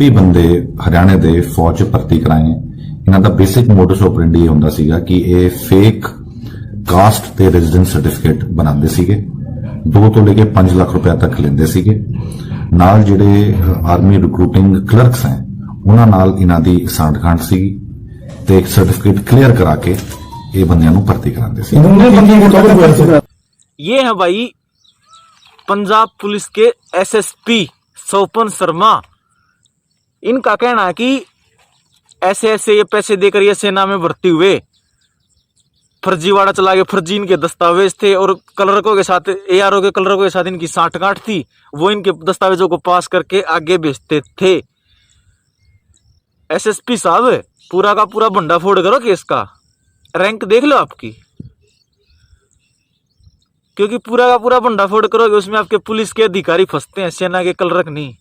26 ਬੰਦੇ ਹਰਿਆਣੇ ਦੇ ਫੌਜ 'ਚ ਭਰਤੀ ਕਰਾਏ। ਇਹਨਾਂ ਦਾ ਬੇਸਿਕ ਮੋਡਸ ਆਪਰੈਂਡੀ ਇਹ ਹੁੰਦਾ ਸੀਗਾ ਕਿ ਇਹ ਫੇਕ ਕਾਸਟ ਤੇ ਰੈਜ਼ੀਡੈਂਸ ਸਰਟੀਫਿਕੇਟ ਬਣਾਉਂਦੇ ਸੀਗੇ, 2 ਤੋਂ ਲੈ ਕੇ 5 ਲੱਖ ਰੁਪਏ ਤੱਕ ਲੈਂਦੇ ਸੀਗੇ। ਨਾਲ ਜਿਹੜੇ ਆਰਮੀ ਰਿਕਰੂਟਿੰਗ ਕਲਰਕਸ ਹੈ ਉਹਨਾਂ ਨਾਲ ਇਹਨਾਂ ਦੀ ਸਾਂਠ-ਗਾਂਠ ਸੀਗੀ ਤੇ ਇੱਕ ਸਰਟੀਫਿਕੇਟ ਕਲੀਅਰ ਕਰਾ ਕੇ ਇਹ ਬੰਦਿਆਂ ਨੂੰ ਭਰਤੀ ਕਰਾਉਂਦੇ ਸੀ। ये है भाई पंजाब पुलिस के एसएसपी स्वपन शर्मा। इनका कहना है कि ऐसे ऐसे ये पैसे देकर ये सेना में भर्ती हुए, फर्जीवाड़ा चला के फर्जी इनके दस्तावेज थे और कलरकों के साथ एआरओ के कलरकों के साथ इनकी साठगांठ थी, वो इनके दस्तावेजों को पास करके आगे भेजते थे। एसएसपी साहब पूरा का पूरा भंडाफोड़ करो केस का, रैंक देख लो आपकी, क्योंकि पूरा का पूरा भंडाफोड़ करोगे उसमें आपके पुलिस के अधिकारी फंसते हैं, सेना के कलरक नहीं।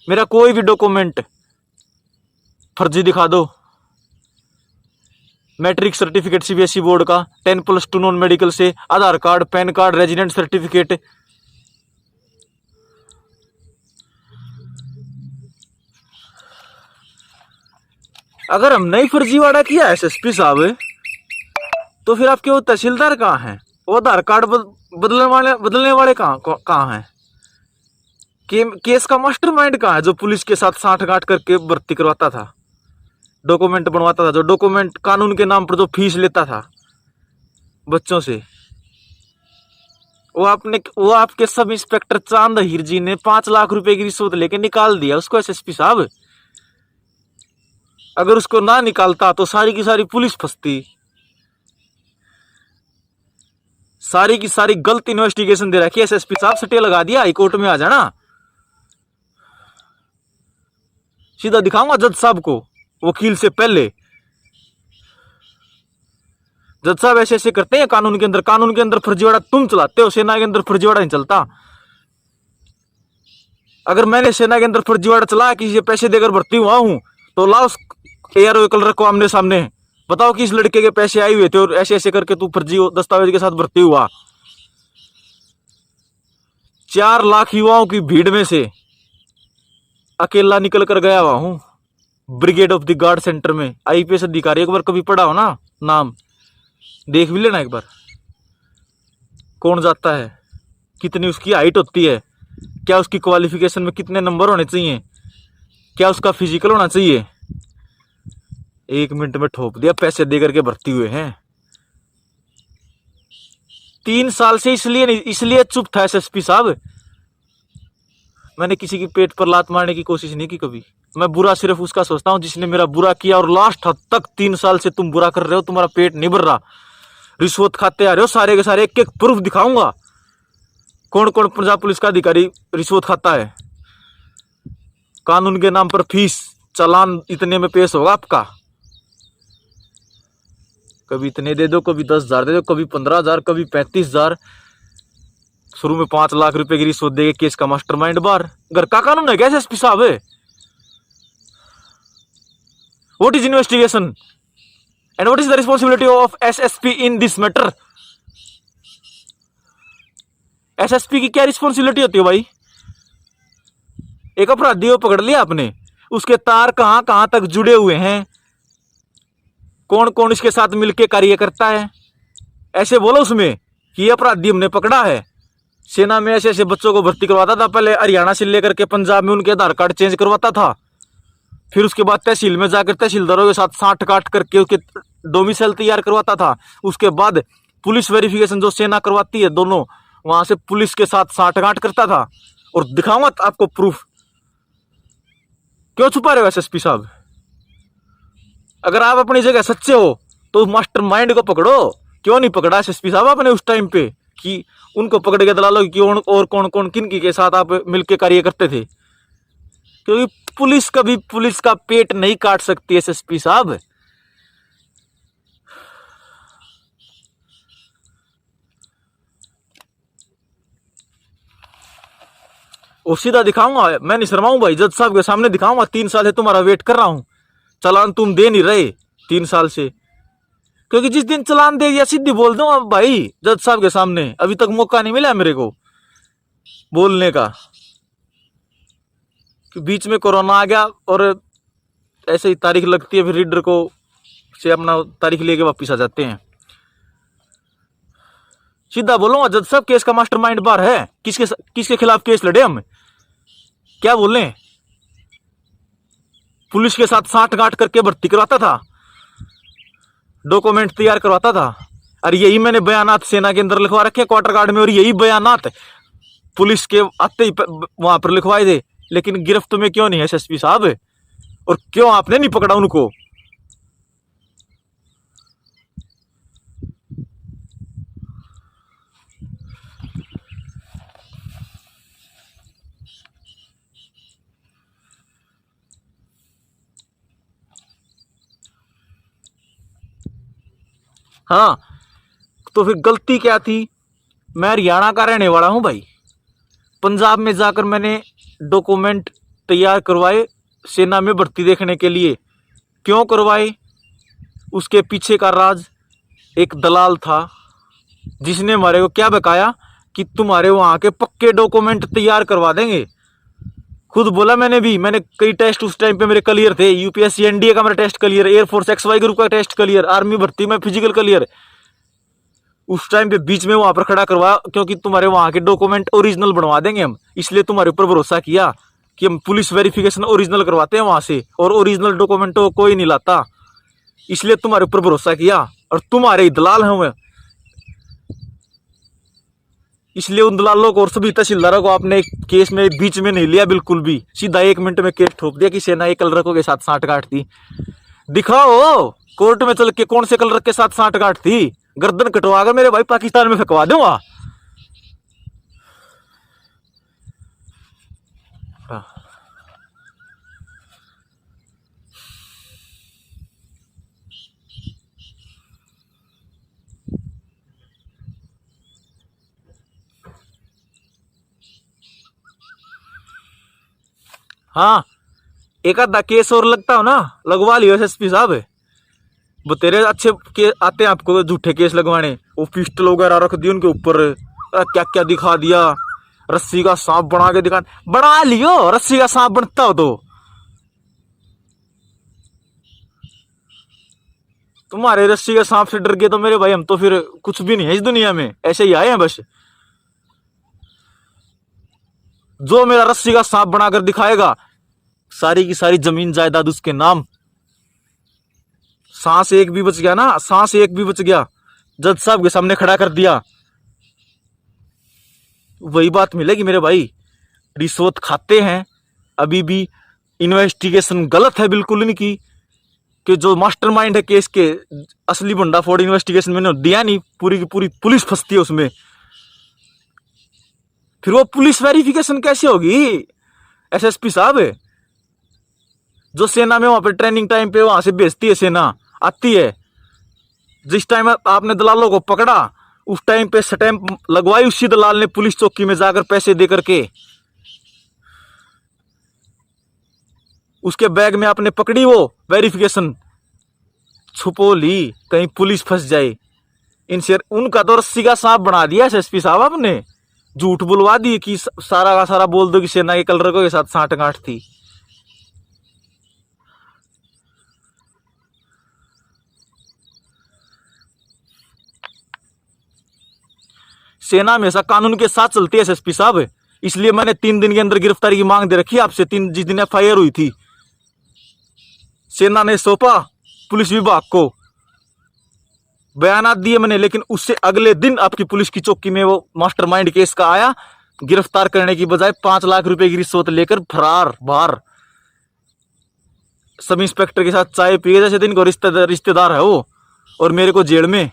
मेरा कोई भी डॉक्यूमेंट फर्जी दिखा दो, मैट्रिक सर्टिफिकेट सीबीएसई बोर्ड का, 10+2 नॉन मेडिकल से, Aadhaar card, PAN card, resident certificate, अगर हमने ही फर्जीवाड़ा किया एसएसपी साहब तो फिर आपके वो तहसीलदार कहाँ हैं, वो आधार कार्ड बदलने वाले कहाँ हैं, केस का मास्टरमाइंड कहाँ है जो पुलिस के साथ साठगांठ करके भर्ती करवाता था, डॉक्यूमेंट बनवाता था, जो डॉक्यूमेंट कानून के नाम पर जो फीस लेता था बच्चों से, वो आपके सब इंस्पेक्टर चांद हीर जी ने 5 लाख रुपए की रिश्वत लेके निकाल दिया उसको एसएसपी साहब। अगर उसको ना निकालता तो सारी की सारी पुलिस फंसती, सारी की सारी गलत इन्वेस्टिगेशन दे रखी है एसएसपी साहब, सटे लगा दिया, हाई कोर्ट में आ जाना, सीधा दिखाऊंगा जज साहब को वकील से पहले। जज साहब ऐसे ऐसे करते हैं कानून के अंदर फर्जीवाड़ा तुम चलाते हो, सेना के अंदर फर्जीवाड़ा नहीं चलता। अगर मैंने सेना के अंदर फर्जीवाड़ा चलाया, किसी से पैसे देकर भर्ती हुआ हूं, तो लाओ एआरओ कल रखो आमने सामने, बताओ कि इस लड़के के पैसे आए हुए थे और ऐसे ऐसे करके तू फर्जी दस्तावेज के साथ भर्ती हुआ। 4 लाख युवाओं की भीड़ में से अकेला निकल कर गया हुआ हूं, brigade of the guard centre में, आईपीएस अधिकारी। एक बार कभी पढ़ा हो ना नाम, देख भी लेना एक बार, कौन जाता है, कितनी उसकी हाइट होती है, क्या उसकी क्वालिफिकेशन में कितने नंबर होने चाहिए, क्या उसका फिजिकल होना चाहिए। 1 मिनट में ठोक दिया, पैसे देकर के भर्ती हुए हैं। 3 साल से इसलिए चुप था एसएसपी साहब। मैंने किसी की पेट पर लात मारने की कोशिश नहीं की कभी, मैं बुरा सिर्फ उसका सोचता हूं जिसने मेरा बुरा किया, और लास्ट हद तक 3 साल से तुम बुरा कर रहे हो, तुम्हारा पेट नहीं भर रहा, रिश्वत खाते आ रहे हो सारे के सारे, एक एक प्रूफ दिखाऊंगा कौन कौन पंजाब पुलिस का अधिकारी रिश्वत खाता है। कानून के नाम पर फीस चालान इतने में पेश होगा आपका, कभी इतने दे दो, कभी 10,000 दे दो, कभी 15,000, कभी 35,000, शुरू में 5 लाख रुपए की रिश्वत देके केस का मास्टरमाइंड बाहर। घर का कानून है क्या एसएसपी साहब? What is investigation and what is the responsibility of SSP in this matter? SSP की क्या रिस्पॉन्सिबिलिटी होती है भाई? एक अपराधी को पकड़ लिया आपने, उसके तार कहां कहां तक जुड़े हुए हैं, कौन कौन इसके साथ मिलकर कार्य करता है, ऐसे बोलो उसमें कि अपराधी हमने पकड़ा है। सेना में ऐसे ऐसे बच्चों को भर्ती करवाता था, पहले हरियाणा से लेकर के पंजाब में उनके आधार कार्ड चेंज करवाता था, फिर उसके बाद तहसील में जाकर तहसीलदारों के साथ साठ-गांठ करके उसके डोमिसाइल तैयार करवाता था। उसके बाद पुलिस वेरिफिकेशन जो सेना करवाती है दोनों, वहां से पुलिस के साथ साठ-गांठ करता था। और दिखाऊंगा आपको प्रूफ। क्यों छुपा रहे हो एसएसपी साहब? अगर आप अपनी जगह सच्चे हो तो मास्टरमाइंड को पकड़ो। क्यों नहीं पकड़ा एसएसपी साहब आपने उस टाइम पे कि उनको पकड़ के दलालों की और कौन कौन किन के साथ आप मिलकर कार्य करते थे? क्योंकि पुलिस कभी पुलिस का पेट नहीं काट सकती एसएसपी साहब। और सीधा दिखाऊंगा, मैं नहीं शर्माऊं भाई, जज साहब के सामने दिखाऊंगा। 3 साल से तुम्हारा वेट कर रहा हूं, चालान तुम दे नहीं रहे 3 साल से। क्योंकि जिस दिन चालान दे दिया सीधी बोल दूंगा भाई जज साहब के सामने। अभी तक मौका नहीं मिला मेरे को बोलने का। कि बीच में कोरोना आ गया और ऐसे ही तारीख लगती है, फिर रीडर को से अपना तारीख लेके वापिस आ जाते हैं। सीधा बोलूंगा जज साहब, केस का मास्टरमाइंड बाहर है। किसके खिलाफ केस लड़े हम, क्या बोले? पुलिस के साथ साठगांठ करके भर्ती करवाता था, डॉक्यूमेंट तैयार करवाता था। और यही मैंने बयानात सेना के अंदर लिखवा रखे क्वार्टर गार्ड में, और यही बयानात पुलिस के आते ही वहां पर लिखवाए थे। लेकिन गिरफ्त में क्यों नहीं है एसएसपी साहब, और क्यों आपने नहीं पकड़ा उनको? हाँ, तो फिर गलती क्या थी? मैं हरियाणा का रहने वाला हूं भाई। पंजाब में जाकर मैंने डॉक्यूमेंट तैयार करवाए सेना में भर्ती देखने के लिए। क्यों करवाए? उसके पीछे का राज एक दलाल था, जिसने हमारे को क्या बकाया कि तुम्हारे वहां के पक्के डॉक्यूमेंट तैयार करवा देंगे। खुद बोला मैंने कई टेस्ट उस टाइम पे मेरे क्लियर थे। यूपीएससी एनडीए का मेरा test clear, air force XY group का टेस्ट क्लियर, आर्मी भर्ती में फिजिकल क्लियर। उस टाइम पे बीच में वहां पर खड़ा करवा, क्योंकि तुम्हारे वहां के डॉक्यूमेंट ओरिजिनल बनवा देंगे हम, इसलिए तुम्हारे ऊपर भरोसा किया कि हम पुलिस वेरिफिकेशन ओरिजिनल करवाते हैं वहां से, और ओरिजिनल डॉक्यूमेंट को कोई नहीं लाता, इसलिए तुम्हारे ऊपर भरोसा किया। और तुम्हारे ही दलाल हैं वो, इसलिए उन दलालों को और सभी तहसीलदारों को आपने केस में बीच में नहीं लिया बिल्कुल भी। सीधा 1 मिनट में केस ठोक दिया कि सेना ये कलरकों के साथ साठगांठ थी। दिखाओ कोर्ट में चल के कौन से कलर के साथ साठगांठ थी। गर्दन कटवा कर मेरे भाई पाकिस्तान में फेंकवा दूंगा। हाँ, एक आधा केस और लगता हो ना, लगवा लियो एसएसपी साहब। वो तेरे अच्छे के आते हैं आपको झूठे केस लगवाने। वो पिस्टल वगैरह रख दी उनके ऊपर, क्या क्या दिखा दिया, रस्सी का सांप बना के दिखा। बना लियो, रस्सी का सांप बनता हो तो। तुम्हारे रस्सी के सांप से डर गए तो मेरे भाई हम तो फिर कुछ भी नहीं है इस दुनिया में, ऐसे ही आए हैं बस। जो मेरा रस्सी का सांप बनाकर दिखाएगा, सारी की सारी जमीन जायदाद उसके नाम। सांस एक भी बच गया ना, सांस एक भी बच गया, जज साहब के सामने खड़ा कर दिया, वही बात मिलेगी मेरे भाई। रिश्वत खाते हैं अभी भी, इन्वेस्टिगेशन गलत है बिल्कुल इनकी, कि जो मास्टरमाइंड है केस के, असली भंडाफोड़ इन्वेस्टिगेशन मैंने दिया नहीं, पूरी की पूरी पुलिस फंसती है उसमें। फिर वो पुलिस वेरिफिकेशन कैसे होगी? एसएसपी साहब जो सेना में वहां पे ट्रेनिंग टाइम पे वहां से भेजती है सेना, आती है, जिस टाइम आपने दलालों को पकड़ा उस टाइम पे स्टैंप लगवाई उसी दलाल ने पुलिस चौकी में जाकर पैसे दे करके। उसके बैग में आपने पकड़ी वो वेरिफिकेशन, छुपो ली, कहीं पुलिस फंस जाए। इनसे उनका तो रस्सी का सांप बना दिया एसएसपी साहब आपने। झूठ बुलवा दी कि सारा का सारा बोल दो कि सेना के कलरकों के साथ साठगांठ थी। सेना हमेशा कानून के साथ चलती है एसएसपी साहब, इसलिए मैंने 3 दिन के अंदर गिरफ्तारी की मांग दे रखी है आपसे। जिस दिन FIR हुई थी, सेना ने सौंपा पुलिस विभाग को, बयानात दिए मैंने, लेकिन उससे अगले दिन आपकी पुलिस की चौकी में वो मास्टरमाइंड केस का आया। गिरफ्तार करने की बजाय 5 लाख रुपए की रिश्वत लेकर फरार बाहर। सब इंस्पेक्टर के साथ चाय पिए जैसे दिन को रिश्तेदार है वो, और मेरे को जेल में।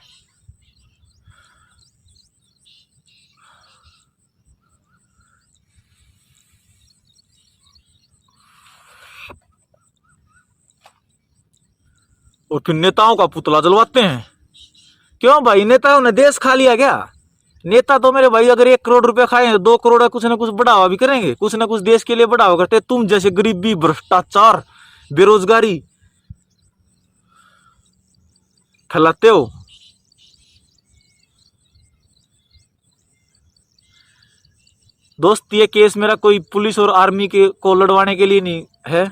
और फिर नेताओं का पुतला जलवाते हैं। क्यों भाई, नेताओं ने देश खा लिया क्या? नेता तो मेरे भाई अगर 1 करोड़ रुपए खाए 2 करोड़ का कुछ ना कुछ बढ़ावा भी करेंगे, कुछ ना कुछ देश के लिए बढ़ावा करते। तुम जैसे गरीबी, भ्रष्टाचार, बेरोजगारी फैलाते हो। दोस्त ये केस मेरा कोई पुलिस और आर्मी के को लड़वाने के लिए नहीं है।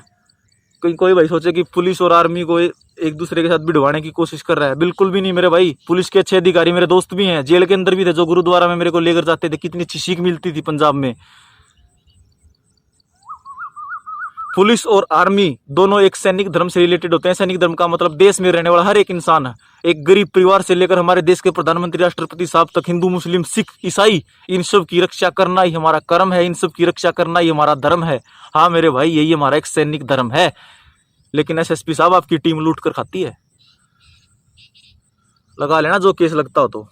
कोई भाई सोचे कि पुलिस और आर्मी को एक दूसरे के साथ भिड़वाने की कोशिश कर रहा है, बिल्कुल भी नहीं मेरे भाई। पुलिस के अच्छे अधिकारी मेरे दोस्त भी हैं, जेल के अंदर भी थे, जो गुरुद्वारा में मेरे को लेकर जाते थे। कितनी अच्छी सीख मिलती थी पंजाब में। पुलिस और आर्मी दोनों एक सैनिक धर्म से रिलेटेड होते हैं। सैनिक धर्म का मतलब देश में रहने वाला हर एक इंसान है, एक गरीब परिवार से लेकर हमारे देश के प्रधानमंत्री राष्ट्रपति साहब तक, हिंदू मुस्लिम सिख ईसाई, इन सब की रक्षा करना ही हमारा कर्म है, इन सब की रक्षा करना ही हमारा धर्म है। हाँ मेरे भाई, यही हमारा एक सैनिक धर्म है। लेकिन एसएसपी साहब आपकी टीम लूट कर खाती है। लगा लेना जो केस लगता हो तो।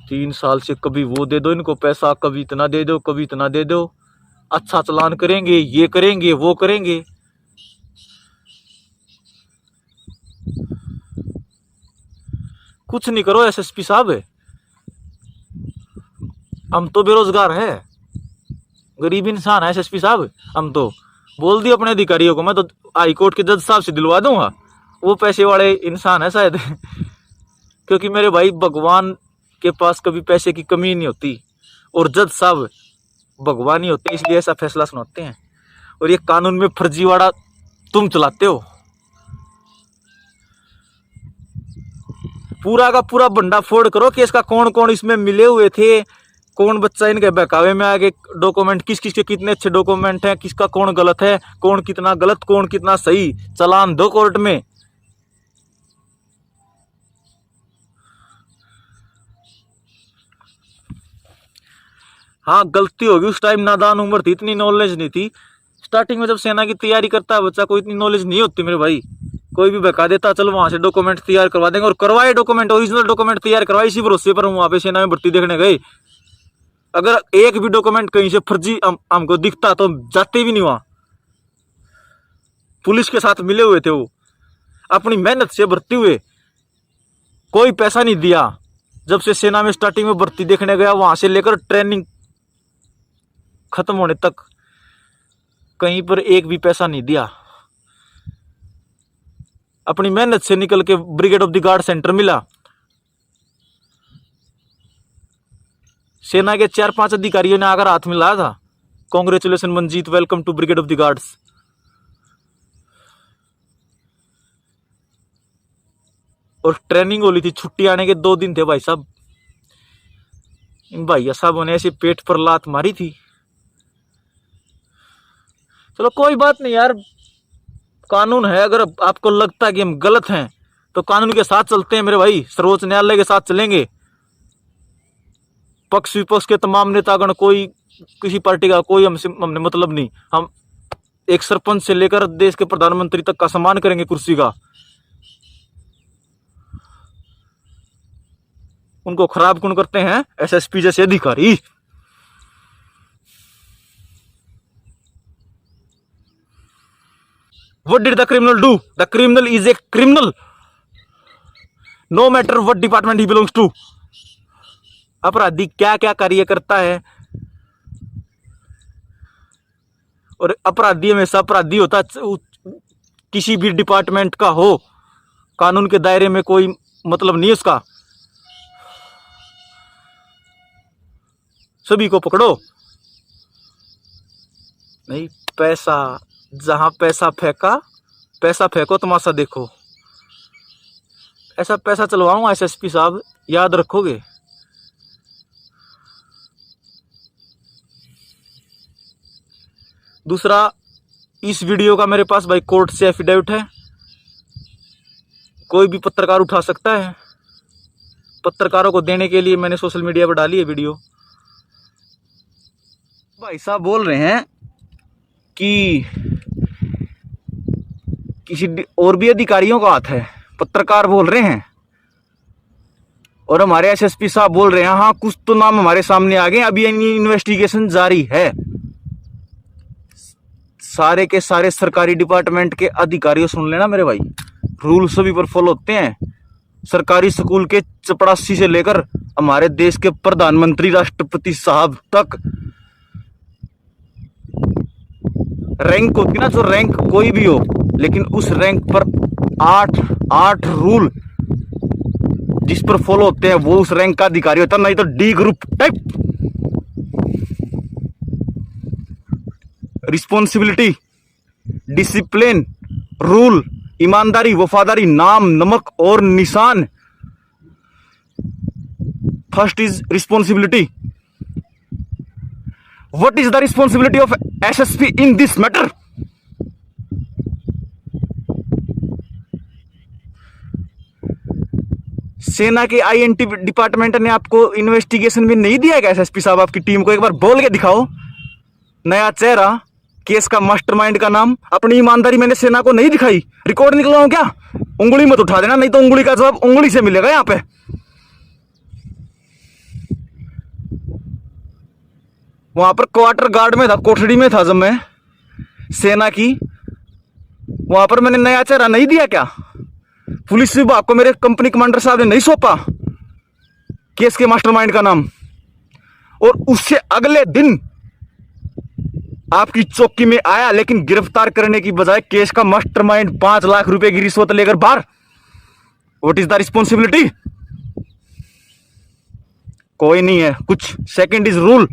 तीन साल से कभी वो दे दो इनको पैसा, कभी इतना दे दो, कभी इतना दे दो, अच्छा चालान करेंगे, ये करेंगे, वो करेंगे। कुछ नहीं करो एसएसपी साहब, हम तो बेरोजगार है, गरीब इंसान है एसएसपी साहब। हम तो बोल दिए अपने अधिकारियों को, मैं तो हाई कोर्ट के जज साहब से दिलवा दूंगा, वो पैसे वाले इंसान है शायद। क्योंकि मेरे भाई भगवान के पास कभी पैसे की कमी नहीं होती, और जज साहब भगवान ही होते हैं, इसलिए ऐसा फैसला सुनाते हैं। और ये कानून में फर्जीवाड़ा तुम चलाते हो। पूरा का पूरा भंडाफोड़ करो कि इसका कौन कौन इसमें मिले हुए थे, कौन बच्चा इनके बहकावे में आगे, डॉक्यूमेंट किस किस के कितने अच्छे डॉक्यूमेंट हैं, किसका कौन गलत है, कौन कितना गलत, कौन कितना सही, चालान दो कोर्ट में। हाँ गलती होगी, उस टाइम नादान उम्र थी, इतनी नॉलेज नहीं थी। स्टार्टिंग में जब सेना की तैयारी करता है बच्चा को इतनी नॉलेज नहीं होती मेरे भाई। कोई भी बहका देता, चलो वहां से डॉक्यूमेंट तैयार करवा देंगे, और करवाए डॉक्यूमेंट, ओरिजिनल डॉक्यूमेंट तैयार करवाए, इसी भरोसे पर हम वहां पे सेना में भर्ती देखने गए। अगर एक भी डॉक्यूमेंट कहीं से फर्जी हमको दिखता तो हम जाते भी नहीं वहां। पुलिस के साथ मिले हुए थे, वो अपनी मेहनत से भर्ती हुए, कोई पैसा नहीं दिया। जब से सेना में स्टार्टिंग में भर्ती देखने गया, वहां से लेकर ट्रेनिंग खत्म होने तक कहीं पर एक भी पैसा नहीं दिया। अपनी मेहनत से निकल के brigade of the guard centre मिला। सेना के 4-5 अधिकारियों ने आकर हाथ मिलाया था, congratulation Manjeet, welcome to brigade of the guards. और ट्रेनिंग होली थी, छुट्टी आने के 2 दिन थे भाई साहब। इन भैया साहबों ने ऐसे पेट पर लात मारी थी। चलो कोई बात नहीं यार, कानून है। अगर आपको लगता है कि हम गलत हैं तो कानून के साथ चलते हैं मेरे भाई, सर्वोच्च न्यायालय के साथ चलेंगे। पक्ष विपक्ष के तमाम नेतागण, कोई किसी पार्टी का कोई हमने मतलब नहीं। हम एक सरपंच से लेकर देश के प्रधानमंत्री तक का सम्मान करेंगे कुर्सी का। उनको खराब कौन करते हैं? एसएसपी जैसे अधिकारी। What did the criminal do? The criminal is a criminal, no matter what department he belongs to. अपराधी क्या क्या कार्य करता है, और अपराधी हमेशा अपराधी होता है, किसी भी डिपार्टमेंट का हो, कानून के दायरे में कोई मतलब नहीं है उसका। सभी को पकड़ो। नहीं, पैसा, जहां पैसा फेंका, पैसा फेंको, तमाशा देखो। ऐसा पैसा चलवाऊंगा एसएसपी साहब, याद रखोगे। दूसरा, इस वीडियो का मेरे पास भाई कोर्ट से एफिडेविट है, कोई भी पत्रकार उठा सकता है। पत्रकारों को देने के लिए मैंने सोशल मीडिया पर डाली है वीडियो। भाई साहब बोल रहे हैं कि किसी और भी अधिकारियों का हाथ है, पत्रकार बोल रहे हैं, और हमारे एसएसपी साहब बोल रहे हैं हाँ कुछ तो नाम हमारे सामने आ गए, अभी इन्वेस्टिगेशन जारी है। सारे के सारे सरकारी डिपार्टमेंट के अधिकारियों सुन लेना मेरे भाई, रूल सभी पर फॉलो होते हैं। सरकारी स्कूल के चपरासी से लेकर हमारे देश के प्रधानमंत्री राष्ट्रपति साहब तक, रैंक होती ना, जो रैंक कोई भी हो, लेकिन उस रैंक पर 8 रूल जिस पर फॉलो होते हैं वो उस रैंक का अधिकारी होता है, नहीं तो D group type. Responsibility, discipline, rule, ईमानदारी, वफादारी, नाम, नमक और निशान। First is responsibility. What is the responsibility of SSP in this matter? सेना के आईएनटी डिपार्टमेंट ने आपको इन्वेस्टिगेशन में नहीं दिया क्या एसएसपी साहब? आपकी टीम को एक बार बोल के दिखाओ। नया चेहरा, केस का मास्टरमाइंड का नाम, अपनी ईमानदारी मैंने सेना को नहीं दिखाई। रिकॉर्ड निकलवाऊं क्या? उंगली मत उठा देना, नहीं तो उंगली का जवाब उंगली से मिलेगा यहां पे। वहां पर क्वार्टर गार्ड में था, कोठड़ी में था जब मैं सेना की, वहां पर मैंने नया चेहरा नहीं दिया क्या? पुलिस विभाग को मेरे कंपनी कमांडर साहब ने नहीं सौंपा केस के मास्टरमाइंड का नाम? और उससे अगले दिन आपकी चौकी में आया, लेकिन गिरफ्तार करने की बजाय केस का मास्टरमाइंड 5 लाख रुपए की रिश्वत लेकर बाहर। What is the responsibility? कोई नहीं है कुछ। Second is rule.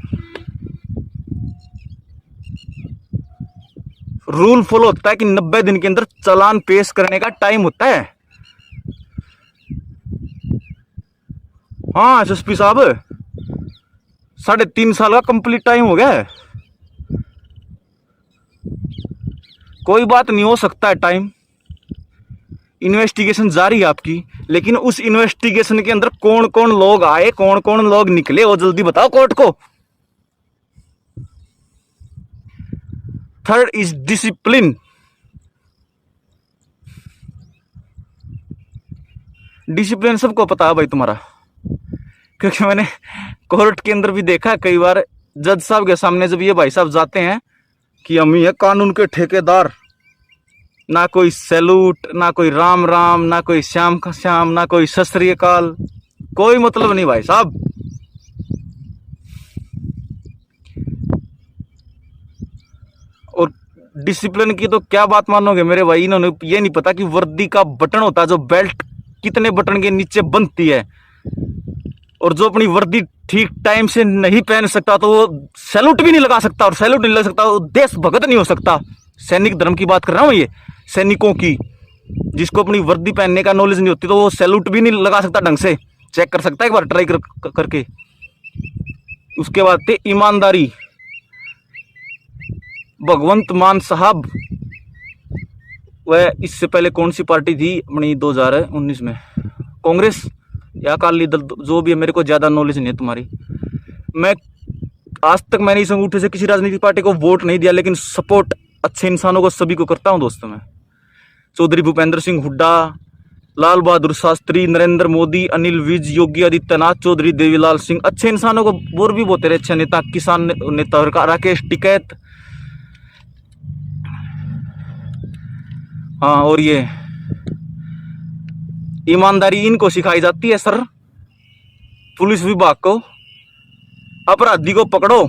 Rule follow होता है कि 90 दिन के अंदर चालान पेश करने का टाइम होता है। हाँ एसएसपी साहब, 3.5 साल का कंप्लीट टाइम हो गया है। कोई बात नहीं, हो सकता है टाइम। इन्वेस्टिगेशन जारी है आपकी, लेकिन उस इन्वेस्टिगेशन के अंदर कौन कौन लोग आए, कौन कौन लोग निकले, वो जल्दी बताओ कोर्ट को। Third is discipline. डिसिप्लिन सबको पता है भाई तुम्हारा, क्योंकि मैंने कोर्ट के अंदर भी देखा कई बार जज साहब के सामने जब ये भाई साहब जाते हैं कि हम ही है कानून के ठेकेदार, ना कोई सैल्यूट, ना कोई राम राम, ना कोई श्याम का श्याम, ना कोई सत श्री अकाल, कोई मतलब नहीं भाई साहब। और डिसिप्लिन की तो क्या बात मानोगे मेरे भाई, इन्होंने ये नहीं पता कि वर्दी का बटन होता है, जो बेल्ट कितने बटन के नीचे बनती है, और जो अपनी वर्दी ठीक टाइम से नहीं पहन सकता तो वो सैल्यूट भी नहीं लगा सकता, और सैल्यूट नहीं लगा सकता वो देशभक्त नहीं हो सकता। सैनिक धर्म की बात कर रहा हूं, ये सैनिकों की। जिसको अपनी वर्दी पहनने का नॉलेज नहीं होती तो वो सैल्यूट भी नहीं लगा सकता ढंग से। चेक कर सकता है एक बार ट्राई करके। उसके बाद थे ईमानदारी। भगवंत मान साहब, वह इससे पहले कौन सी पार्टी थी अपनी 2019 में, कांग्रेस या अकाली दल, जो भी है, मेरे को ज्यादा नॉलेज नहीं है तुम्हारी। मैं आज तक मैंने इस अंगूठे से किसी राजनीतिक पार्टी को वोट नहीं दिया, लेकिन सपोर्ट अच्छे इंसानों को सभी को करता हूं दोस्तों मैं। चौधरी भूपेंद्र सिंह हुड्डा, लाल बहादुर शास्त्री, नरेंद्र मोदी, अनिल विज, योगी आदित्यनाथ, चौधरी देवीलाल सिंह, अच्छे इंसानों को। और भी बहुत अच्छे नेता, किसान नेता राकेश टिकैत, हाँ, और ये ईमानदारी इनको सिखाई जाती है सर। पुलिस विभाग को अपराधी को पकड़ो,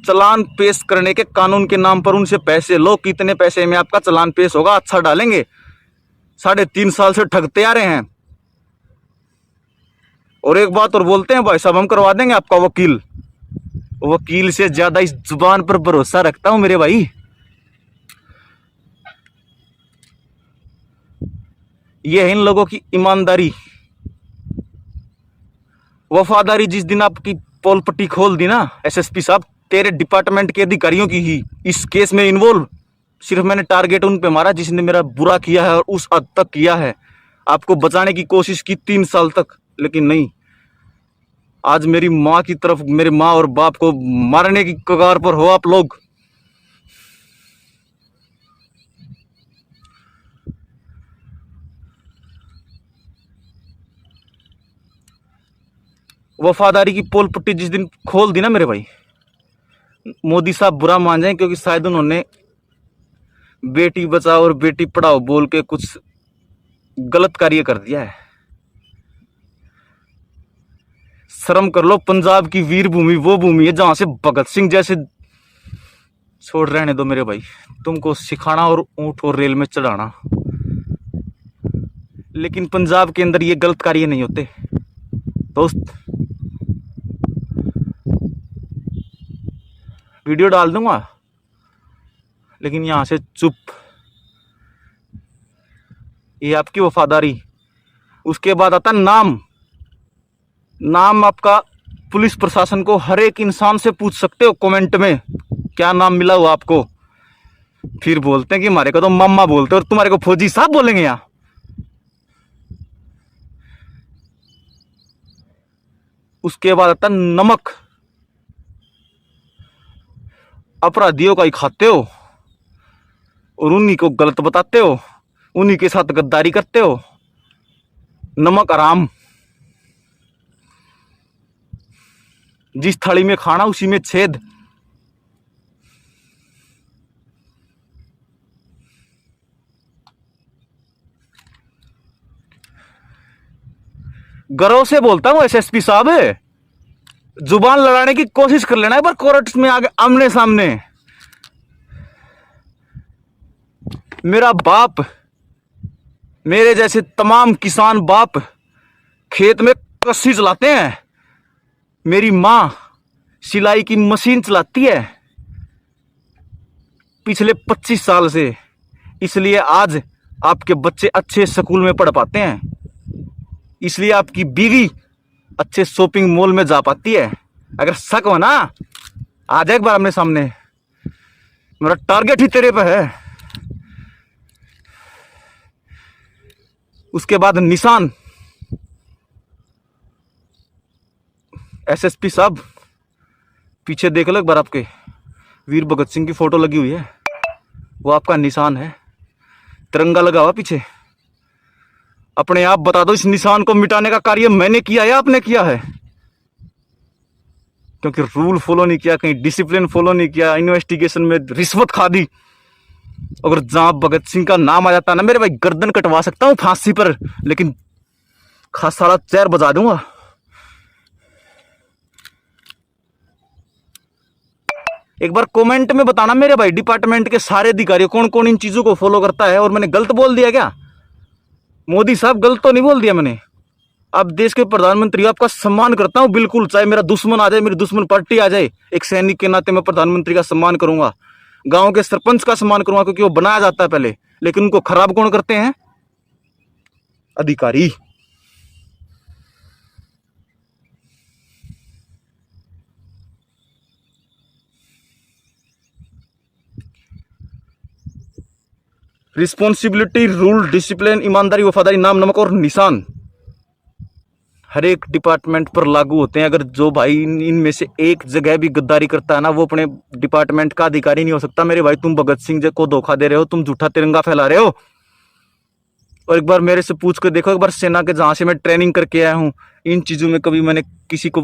चालान पेश करने के कानून के नाम पर उनसे पैसे लो। कितने पैसे में आपका चालान पेश होगा, अच्छा डालेंगे। 3.5 साल से ठगते आ रहे हैं। और एक बात और बोलते हैं भाई साहब, हम करवा देंगे आपका वकील। वकील से ज्यादा इस जुबान पर भरोसा रखता हूं मेरे भाई। ये है इन लोगों की ईमानदारी, वफादारी। जिस दिन आपकी पोल पट्टी खोल दी ना एसएसपी साहब, तेरे डिपार्टमेंट के अधिकारियों की ही इस केस में इन्वॉल्व, सिर्फ मैंने टारगेट उन पे मारा जिसने मेरा बुरा किया है, और उस हद तक किया है। आपको बचाने की कोशिश की 3 साल तक, लेकिन नहीं। आज मेरी माँ की तरफ, मेरे माँ और बाप को मारने की कगार पर हो आप लोग। वफादारी की पोल पट्टी जिस दिन खोल दी ना मेरे भाई, मोदी साहब बुरा मान जाए, क्योंकि शायद उन्होंने बेटी बचाओ और बेटी पढ़ाओ बोल के कुछ गलत कार्य कर दिया है। शर्म कर लो। पंजाब की वीर भूमि वो भूमि है जहां से भगत सिंह जैसे, छोड़ रहने दो मेरे भाई, तुमको सिखाना और ऊंट और रेल में चढ़ाना। लेकिन पंजाब के अंदर ये गलत कार्य नहीं होते दोस्त। वीडियो डाल दूंगा लेकिन यहां से चुप। ये आपकी वफादारी। उसके बाद आता नाम। नाम आपका पुलिस प्रशासन को हर एक इंसान से पूछ सकते हो कमेंट में क्या नाम मिला हुआ आपको। फिर बोलते हैं कि हमारे को तो मम्मा बोलते और तुम्हारे को फौजी साहब बोलेंगे यहां। उसके बाद आता नमक। अपराधियों का ही खाते हो और उन्हीं को गलत बताते हो, उन्हीं के साथ गद्दारी करते हो। नमक हराम। जिस थाली में खाना उसी में छेद। गर्व से बोलता हूं एसएसपी साहब, जुबान लड़ाने की कोशिश कर लेना एक बार कोर्ट में आगे आमने सामने। मेरा बाप, मेरे जैसे तमाम किसान बाप खेत में कस्सी चलाते हैं। मेरी मां सिलाई की मशीन चलाती है पिछले 25 साल से। इसलिए आज आपके बच्चे अच्छे स्कूल में पढ़ पाते हैं। इसलिए आपकी बीवी अच्छे शॉपिंग मॉल में जा पाती है। अगर शक हो ना, आ जाए एक बार अपने सामने। मेरा टारगेट ही तेरे पे है। उसके बाद निशान। एसएसपी साहब पीछे देख लो एक बार, आपके वीर भगत सिंह की फोटो लगी हुई है, वो आपका निशान है। तिरंगा लगा हुआ पीछे। अपने आप बता दो, इस निशान को मिटाने का कार्य मैंने किया या आपने किया है? क्योंकि रूल फॉलो नहीं किया, कहीं डिसिप्लिन फॉलो नहीं किया, इन्वेस्टिगेशन में रिश्वत खा दी। अगर जहां भगत सिंह का नाम आ जाता ना मेरे भाई, गर्दन कटवा सकता हूं फांसी पर, लेकिन खास सारा चेयर बजा दूंगा। एक बार कमेंट में बताना मेरे भाई, डिपार्टमेंट के सारे अधिकारी कौन कौन इन चीजों को फॉलो करता है। और मैंने गलत बोल दिया क्या? मोदी साहब गलत तो नहीं बोल दिया मैंने। आप देश के प्रधानमंत्री, आपका सम्मान करता हूं बिल्कुल, चाहे मेरा दुश्मन आ जाए, मेरी दुश्मन पार्टी आ जाए, एक सैनिक के नाते मैं प्रधानमंत्री का सम्मान करूंगा, गांव के सरपंच का सम्मान करूंगा, क्योंकि वो बनाया जाता है पहले। लेकिन उनको खराब कौन करते हैं? अधिकारी। रिस्पॉन्सिबिलिटी, रूल, डिसिप्लिन, ईमानदारी, वफादारी, नाम, नमक और निशान हर एक डिपार्टमेंट पर लागू होते हैं। अगर जो भाई इनमें से एक जगह भी गद्दारी करता है ना, वो अपने डिपार्टमेंट का अधिकारी नहीं हो सकता मेरे भाई। तुम भगत सिंह को धोखा दे रहे हो, तुम झूठा तिरंगा फैला रहे हो। और एक बार मेरे से पूछ कर देखो, एक बार सेना के जहां से मैं ट्रेनिंग करके आया हूं, इन चीजों में कभी मैंने किसी को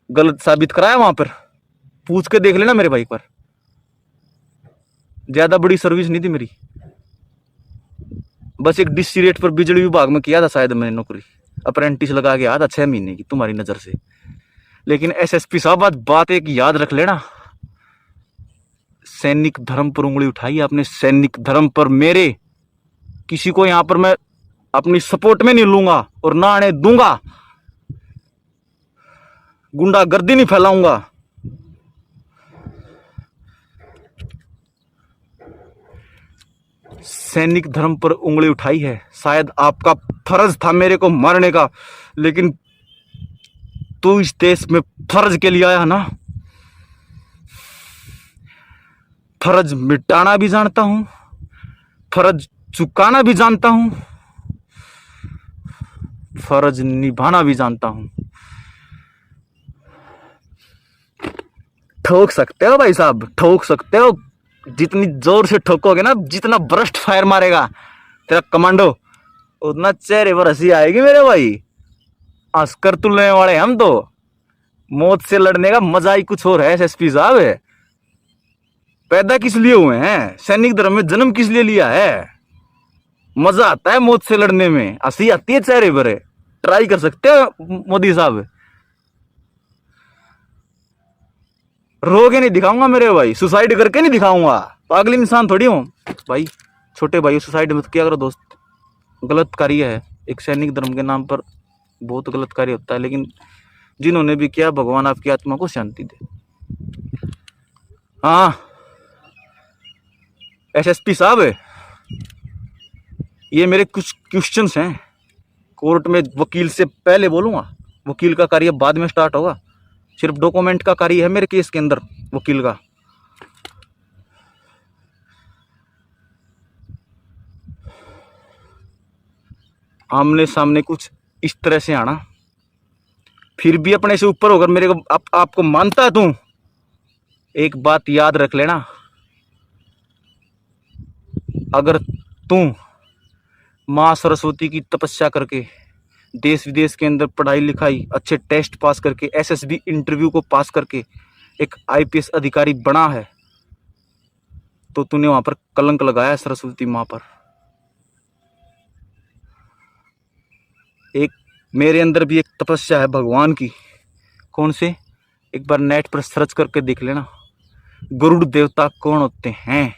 गलत साबित कराया? वहां पर पूछ के देख लेना मेरे भाई। पर ज्यादा बड़ी सर्विस नहीं थी मेरी, बस एक डिस्ट्रिक्ट रेट पर बिजली विभाग में किया था शायद मैंने नौकरी, अप्रेंटिस लगा के आया था 6 महीने की तुम्हारी नजर से। लेकिन एसएसपी साहब आज बात एक याद रख लेना, सैनिक धर्म पर उंगली उठाई आपने। सैनिक धर्म पर मेरे किसी को यहां पर मैं अपनी सपोर्ट में नहीं लूंगा और ना आने दूंगा। गुंडागर्दी नहीं फैलाऊंगा। सैनिक धर्म पर उंगली उठाई है। शायद आपका फर्ज था मेरे को मारने का, लेकिन तू इस देश में फर्ज के लिए आया ना। फर्ज मिटाना भी जानता हूं, फर्ज चुकाना भी जानता हूं, फर्ज निभाना भी जानता हूं। ठोक सकते हो भाई साहब, ठोक सकते हो। जितनी जोर से ठोकोगे ना, जितना बर्स्ट फायर मारेगा तेरा कमांडो, उतना चेहरे पर हंसी आएगी मेरे भाई। हंसकर तुलने वाले हम तो। मौत से लड़ने का मजा ही कुछ और है एसएसपी साहब। पैदा किस लिए हुए हैं? सैनिक धर्म में जन्म किस लिए लिया है? मजा आता है मौत से लड़ने में, हंसी आती है चेहरे पर। ट्राई कर सकते हो मोदी साहब। रो के नहीं दिखाऊंगा मेरे भाई, सुसाइड करके नहीं दिखाऊंगा। पागल इंसान थोड़ी हूं भाई। छोटे भाई सुसाइड मत किया करो दोस्त, गलत कार्य है। एक सैनिक धर्म के नाम पर बहुत गलत कार्य होता है, लेकिन जिन्होंने भी किया भगवान आपकी आत्मा को शांति दे। हाँ एसएसपी साहब, ये मेरे कुछ क्वेश्चंस हैं, कोर्ट में वकील से पहले बोलूंगा, वकील का कार्य बाद में स्टार्ट होगा। सिर्फ डॉक्यूमेंट का कार्य है मेरे केस के अंदर वकील का। आमने सामने कुछ इस तरह से आना, फिर भी अपने से ऊपर होकर मेरे को आपको मानता तू, एक बात याद रख लेना, अगर तू माँ सरस्वती की तपस्या करके देश विदेश के अंदर पढ़ाई लिखाई अच्छे टेस्ट पास करके एसएसबी इंटरव्यू को पास करके एक आईपीएस अधिकारी बना है, तो तूने वहां पर कलंक लगाया सरस्वती माँ पर। एक मेरे अंदर भी एक तपस्या है भगवान की। कौन से? एक बार नेट पर सर्च करके देख लेना, गरुड़ देवता कौन होते हैं।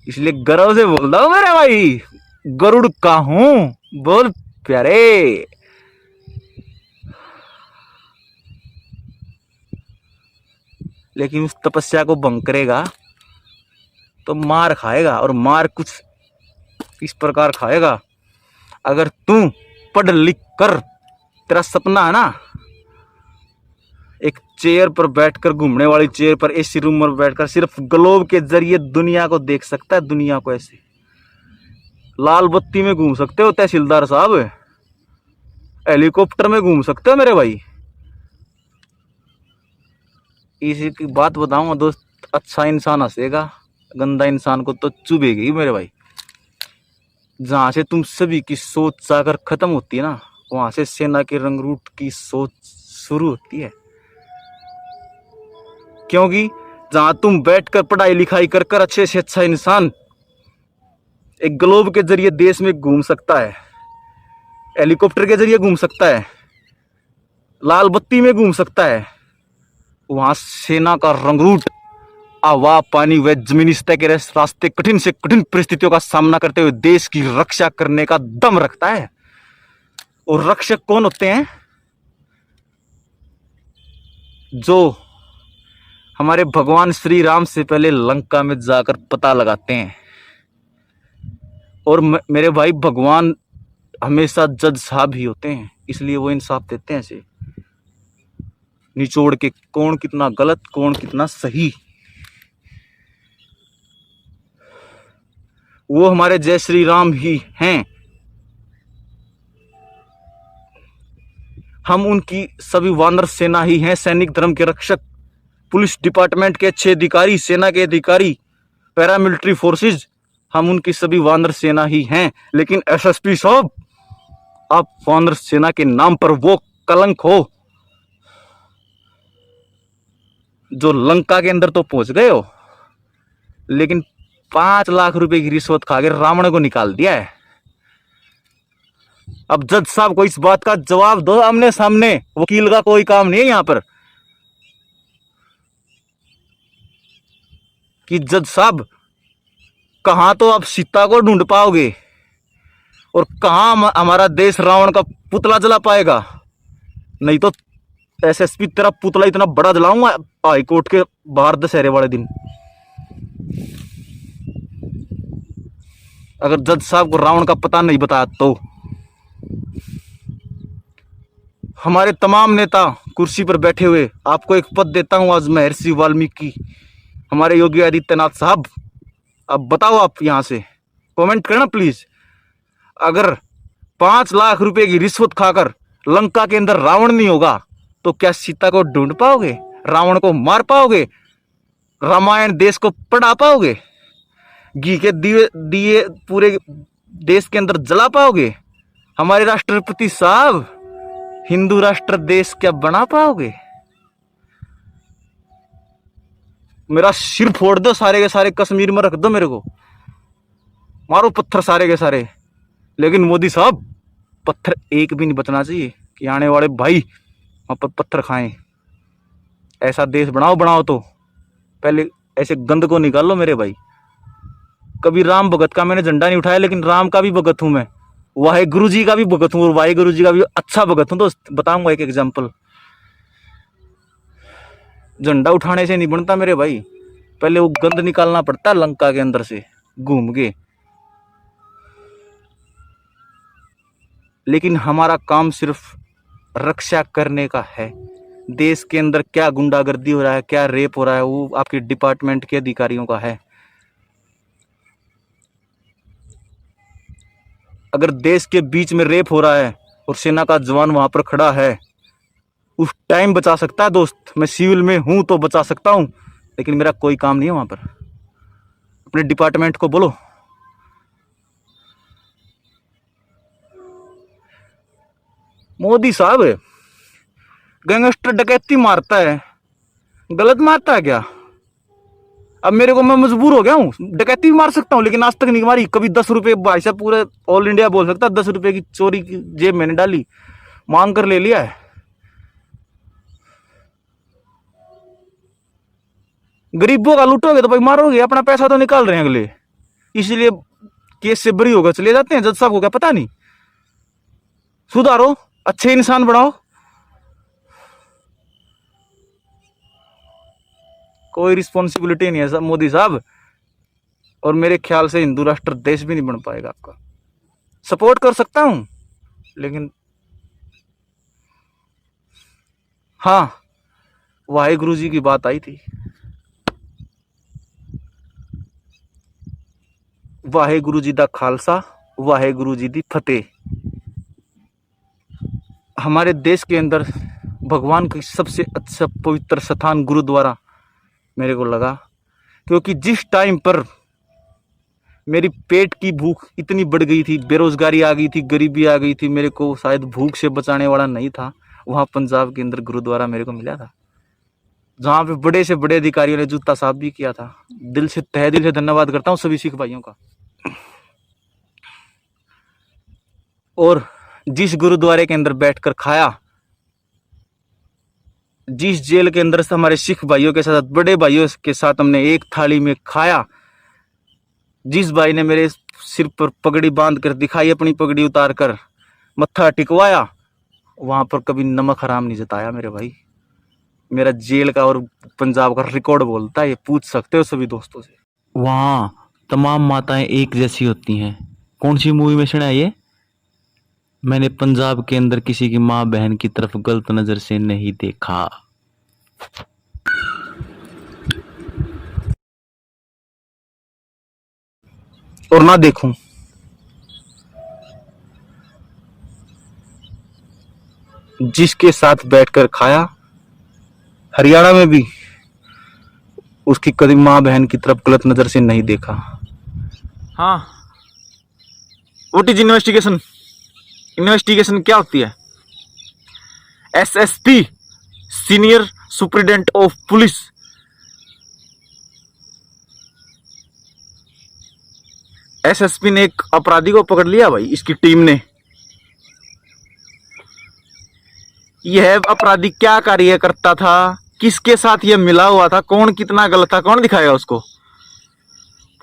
इसलिए गर्व से बोल रहा हूं मेरे भाई, गरुड़ का हूं, बोल प्यारे। लेकिन उस तपस्या को भंग करेगा तो मार खाएगा, और मार कुछ इस प्रकार खाएगा। अगर तू पढ़ लिख कर, तेरा सपना है ना एक चेयर पर बैठकर, घूमने वाली चेयर पर, एसी रूम में बैठकर सिर्फ ग्लोब के जरिए दुनिया को देख सकता है, दुनिया को ऐसे लाल बत्ती में घूम सकते हो तहसीलदार साहब, हेलीकॉप्टर में घूम सकते हो मेरे भाई। इसी की बात बताऊंगा दोस्त, अच्छा इंसान हंसेगा, गंदा इंसान को तो चुभेगी मेरे भाई। जहां से तुम सभी की सोच जाकर खत्म होती है ना, वहां से सेना के रंगरूट की सोच शुरू होती है। क्योंकि जहां तुम बैठकर पढ़ाई लिखाई कर कर अच्छे से अच्छा इंसान एक ग्लोब के जरिए देश में घूम सकता है, हेलीकॉप्टर के जरिए घूम सकता है, लाल बत्ती में घूम सकता है, वहां सेना का रंगरूट हवा पानी व जमीनी सतह के रास्ते कठिन से कठिन परिस्थितियों का सामना करते हुए देश की रक्षा करने का दम रखता है। और रक्षक कौन होते हैं? जो हमारे भगवान श्री राम से पहले लंका में जाकर पता लगाते हैं। और मेरे भाई भगवान हमेशा जज साहब ही होते हैं, इसलिए वो इंसाफ देते हैं ऐसे निचोड़ के, कौन कितना गलत कौन कितना सही। वो हमारे जय श्री राम ही हैं। हम उनकी सभी वानर सेना ही हैं, सैनिक धर्म के रक्षक, पुलिस डिपार्टमेंट के अच्छे अधिकारी, सेना के अधिकारी, पैरामिलिट्री फोर्सेस, हम उनकी सभी वानर सेना ही हैं। लेकिन एसएसपी साहब, आप वानर सेना के नाम पर वो कलंक हो जो लंका के अंदर तो पहुंच गए हो, लेकिन 5 लाख रुपए की रिश्वत खा के रावण को निकाल दिया है। अब जज साहब को इस बात का जवाब दो आमने सामने, वकील का कोई काम नहीं है यहां पर कि जज साहब कहां तो आप सीता को ढूंढ पाओगे और कहां हमारा देश रावण का पुतला जला पाएगा। नहीं तो एसएसपी तेरा पुतला इतना बड़ा जलाऊंगा हाई कोर्ट के बाहर दशहरे वाले दिन। अगर जज साहब को रावण का पता नहीं बताया तो। हमारे तमाम नेता कुर्सी पर बैठे हुए, आपको एक पद देता हूं आज, महर्षि वाल्मीकि, हमारे योगी आदित्यनाथ साहब, अब बताओ, आप यहां से कमेंट करना प्लीज। अगर 5 लाख रुपए की रिश्वत खाकर लंका के अंदर रावण नहीं होगा तो क्या सीता को ढूंढ पाओगे? रावण को मार पाओगे? रामायण देश को पढ़ा पाओगे? घी के दिए पूरे देश के अंदर जला पाओगे? हमारे राष्ट्रपति साहब हिंदू राष्ट्र देश क्या बना पाओगे? मेरा सिर फोड़ दो सारे के सारे, कश्मीर में रख दो मेरे को, मारो पत्थर सारे के सारे, लेकिन मोदी साहब पत्थर एक भी नहीं बचना चाहिए कि आने वाले भाई वहां पर पत्थर खाएं। ऐसा देश बनाओ तो पहले ऐसे गंद को निकाल लो मेरे भाई। कभी राम भगत का मैंने झंडा नहीं उठाया, लेकिन राम का भी भगत हूं मैं। वाहेगुरु जी का भी भगत हूँ और वाहेगुरु जी का भी अच्छा भगत हूँ दोस्त। बताऊंगा एक एग्जाम्पल। झंडा उठाने से नहीं बनता मेरे भाई, पहले वो गंद निकालना पड़ता है लंका के अंदर से घूम के। लेकिन हमारा काम सिर्फ रक्षा करने का है। देश के अंदर क्या गुंडागर्दी हो रहा है, क्या रेप हो रहा है, वो आपके डिपार्टमेंट के अधिकारियों का है। अगर देश के बीच में रेप हो रहा है और सेना का जवान वहां पर खड़ा है, उस टाइम बचा सकता है दोस्त। मैं सिविल में हूं तो बचा सकता हूं, लेकिन मेरा कोई काम नहीं है वहां पर। अपने डिपार्टमेंट को बोलो। मोदी साहब गैंगस्टर डकैती मारता है, गलत मारता है क्या? अब मेरे को, मैं मजबूर हो गया हूँ, डकैती भी मार सकता हूँ, लेकिन आज तक नहीं मारी कभी। 10 रुपए भाई साहब, पूरे ऑल इंडिया बोल सकता है 10 रुपए की चोरी की जेब मैंने डाली, मांग कर ले लिया है। गरीबों का लूटोगे तो भाई मारोगे, अपना पैसा तो निकाल रहे हैं अगले, इसलिए केस से बरी होकर चले जाते हैं। जज साहब को क्या पता नहीं? सुधारो, अच्छे इंसान बनाओ। कोई रिस्पॉन्सिबिलिटी नहीं है सब मोदी साहब, और मेरे ख्याल से हिंदू राष्ट्र देश भी नहीं बन पाएगा आपका। सपोर्ट कर सकता हूं, लेकिन हाँ, वाहेगुरु जी की बात आई थी। वाहेगुरु जी दा खालसा, वाहेगुरु जी दी फतेह। हमारे देश के अंदर भगवान का सबसे अच्छा पवित्र स्थान गुरुद्वारा मेरे को लगा, क्योंकि जिस टाइम पर मेरी पेट की भूख इतनी बढ़ गई थी, बेरोजगारी आ गई थी, गरीबी आ गई थी, मेरे को शायद भूख से बचाने वाला नहीं था, वहाँ पंजाब के अंदर गुरुद्वारा मेरे को मिला था, जहाँ पे बड़े से बड़े अधिकारियों ने जूता साफ भी किया था। दिल से, तहे दिल से धन्यवाद करता हूँ सभी सिख भाइयों का। और जिस गुरुद्वारे के अंदर बैठकर खाया, जिस जेल के अंदर से हमारे सिख भाइयों के साथ, बड़े भाइयों के साथ हमने एक थाली में खाया, जिस भाई ने मेरे सिर पर पगड़ी बांध कर दिखाई, अपनी पगड़ी उतार कर मत्था टिकवाया, वहां पर कभी नमक हराम नहीं जताया मेरे भाई। मेरा जेल का और पंजाब का रिकॉर्ड बोलता है, ये पूछ सकते हो सभी दोस्तों से। वहां तमाम माताएं एक जैसी होती हैं। कौन सी मूवी में सुना है ये? मैंने पंजाब के अंदर किसी की माँ बहन की तरफ गलत नजर से नहीं देखा। और ना देखूं। जिसके साथ बैठकर खाया, हरियाणा में भी उसकी कभी माँ बहन की तरफ गलत नजर से नहीं देखा। हाँ, व्हाट इज इन्वेस्टिगेशन? इन्वेस्टिगेशन क्या होती है? SSP, senior superintendent of police, SSP ने एक अपराधी को पकड़ लिया भाई, इसकी टीम ने। यह अपराधी क्या कार्य करता था, किसके साथ यह मिला हुआ था, कौन कितना गलत था, कौन दिखाएगा उसको?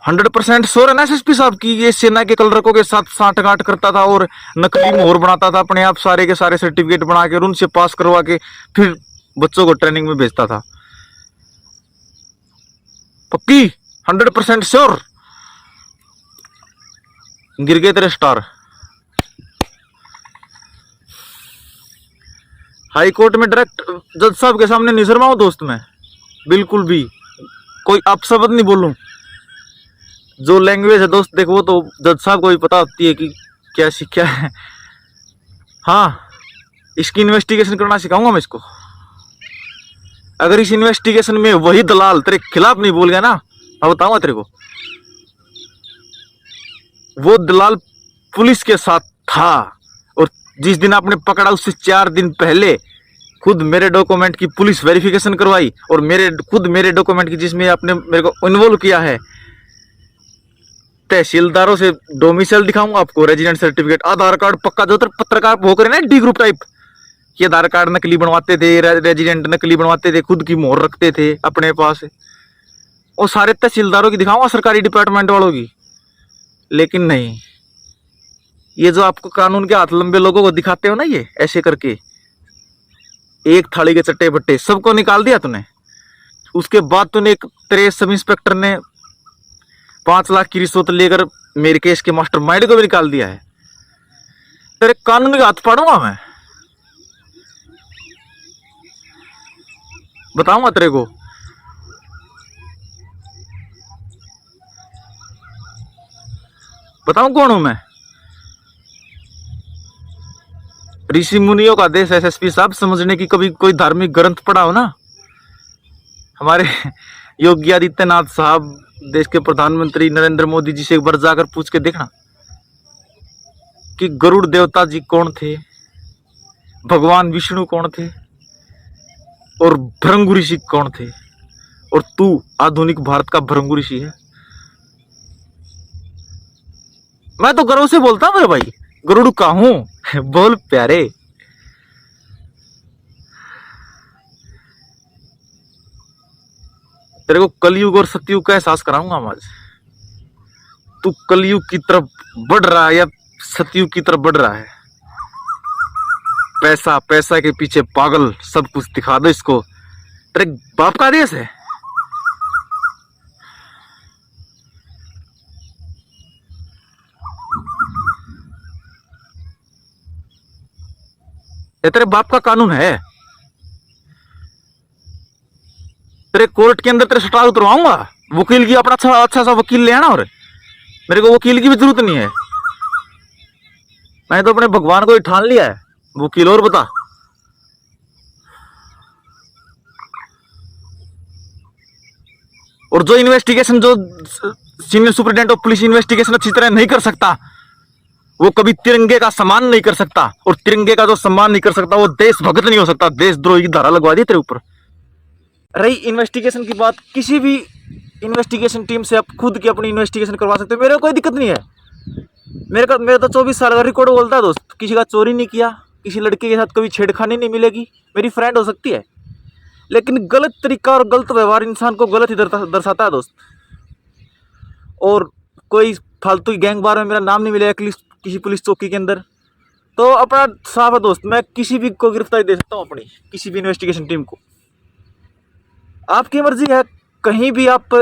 100% श्योर है ना एसएसपी साहब की ये सेना के कलरकों के साथ सांठगांठ करता था और नकली मोहर बनाता था, अपने आप सारे के सारे सर्टिफिकेट बना के उनसे पास करवा के फिर बच्चों को ट्रेनिंग में भेजता था। पक्की 100% श्योर? गिर गए तेरे स्टार। हाई कोर्ट में डायरेक्ट जज साहब के सामने नहीं शर्माऊं दोस्त, मैं बिल्कुल भी कोई अपशब्द नहीं बोलूं। जो लैंग्वेज है दोस्त देख, वो तो जज साहब को भी पता होती है कि क्या सीखा है। हाँ, इसकी इन्वेस्टिगेशन करना सिखाऊंगा मैं इसको। अगर इस इन्वेस्टिगेशन में वही दलाल तेरे खिलाफ नहीं बोल गया ना, मैं बताऊंगा तेरे को, वो दलाल पुलिस के साथ था और जिस दिन आपने पकड़ा उससे 4 दिन पहले खुद मेरे डॉक्यूमेंट की पुलिस वेरिफिकेशन करवाई और मेरे डॉक्यूमेंट की जिसमें आपने मेरे को इन्वॉल्व किया है। तहसीलदारों से डोमिसाइल दिखाऊंगा आपको, रेजिडेंट सर्टिफिकेट, आधार कार्ड पक्का, जो पत्रकार वो करे ना डी ग्रुप टाइप, ये आधार कार्ड नकली बनवाते थे, रेजिडेंट नकली बनवाते थे, खुद की मोहर रखते थे अपने पास, और सारे तहसीलदारों की दिखाऊंगा, सरकारी डिपार्टमेंट वालों की। लेकिन नहीं, ये जो आपको कानून के हाथ लंबे लोगों को दिखाते हो ना, ये ऐसे करके एक थाली के चट्टे बट्टे सबको निकाल दिया तूने। उसके बाद तूने एक तेरे सब इंस्पेक्टर ने 5 लाख की रिश्वत लेकर मेरे केस के मास्टरमाइंड को भी निकाल दिया है। तेरे कानून के हाथ पाड़ूंगा मैं, बताऊंगा तेरे को। बताऊं कौन हूं मैं? ऋषि मुनियों का देश एसएसपी साहब, समझने की कभी कोई धार्मिक ग्रंथ पढ़ा हो ना। हमारे योगी आदित्यनाथ साहब, देश के प्रधानमंत्री नरेंद्र मोदी जी से एक बार जाकर पूछ के देखना कि गरुड़ देवता जी कौन थे, भगवान विष्णु कौन थे और भृंगु ऋषि कौन थे। और तू आधुनिक भारत का भृंगु ऋषि है। मैं तो गर्व से बोलता हूं मेरे भाई, गरुड़ का हूं। बोल प्यारे। तेरे को कलयुग और सतयुग का एहसास कराऊंगा आज। तू कलयुग की तरफ बढ़ रहा है या सतयुग की तरफ बढ़ रहा है? पैसा, पैसा के पीछे पागल, सब कुछ दिखा दो इसको। तेरे बाप का देश है। ये तेरे बाप का कानून है। तेरे कोर्ट के अंदर तेरे सटा उतरवाऊंगा। वकील की अपना अच्छा सा वकील ले आना। और मेरे को वकील की भी जरूरत नहीं है। मैं तो अपने भगवान को ही ठान लिया है वकील। और बता, और जो इन्वेस्टिगेशन, जो senior superintendent of police investigation अच्छी तरह नहीं कर सकता, वो कभी तिरंगे का सम्मान नहीं कर सकता। और तिरंगे का जो सम्मान नहीं कर सकता वो देशभक्त नहीं हो सकता। देशद्रोही की धारा लगवा दी तेरे ऊपर। रही इन्वेस्टिगेशन की बात, किसी भी इन्वेस्टिगेशन टीम से आप खुद की अपनी इन्वेस्टिगेशन करवा सकते हो। मेरे को कोई दिक्कत नहीं है। मेरा तो 24 साल का रिकॉर्ड बोलता है दोस्त। किसी का चोरी नहीं किया, किसी लड़के के साथ कभी छेड़खानी नहीं मिलेगी। मेरी फ्रेंड हो सकती है, लेकिन गलत तरीका और गलत व्यवहार इंसान को गलत ही दर्शाता है दोस्त। और कोई फालतू की गैंगवार में मेरा नाम नहीं मिलेगा किसी पुलिस चौकी के अंदर, तो अपना साफ है दोस्त। मैं किसी भी को गिरफ्तारी दे सकता हूँ, अपनी किसी भी इन्वेस्टिगेशन टीम को। आपकी मर्जी है, कहीं भी आप